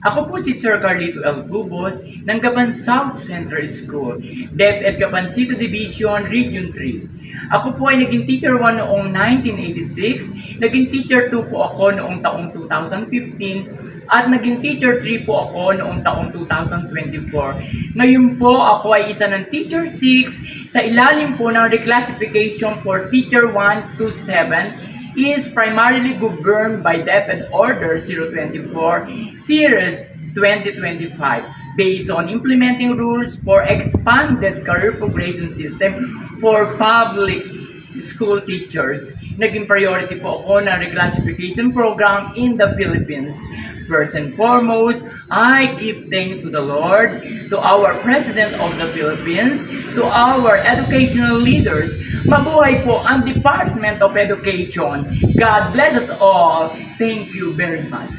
Ako po si Sir Carlito L. Tubos ng Gapan South Central School, DepEd Gapan City Division, Region 3. Ako po ay naging Teacher 1 noong 1986, naging Teacher 2 po ako noong taong 2015, at naging Teacher 3 po ako noong taong 2024. Ngayon po ako ay isa ng Teacher 6 sa ilalim po ng reclassification for Teacher 1 to 7 is primarily governed by DepEd Order 024 Series 2025 based on implementing rules for expanded career progression system for public school teachers. Naging priority po ako ng reclassification program in the Philippines. First and foremost, I give thanks to the Lord, to our President of the Philippines, to our educational leaders. Mabuhay po ang Department of Education. God bless us all. Thank you very much.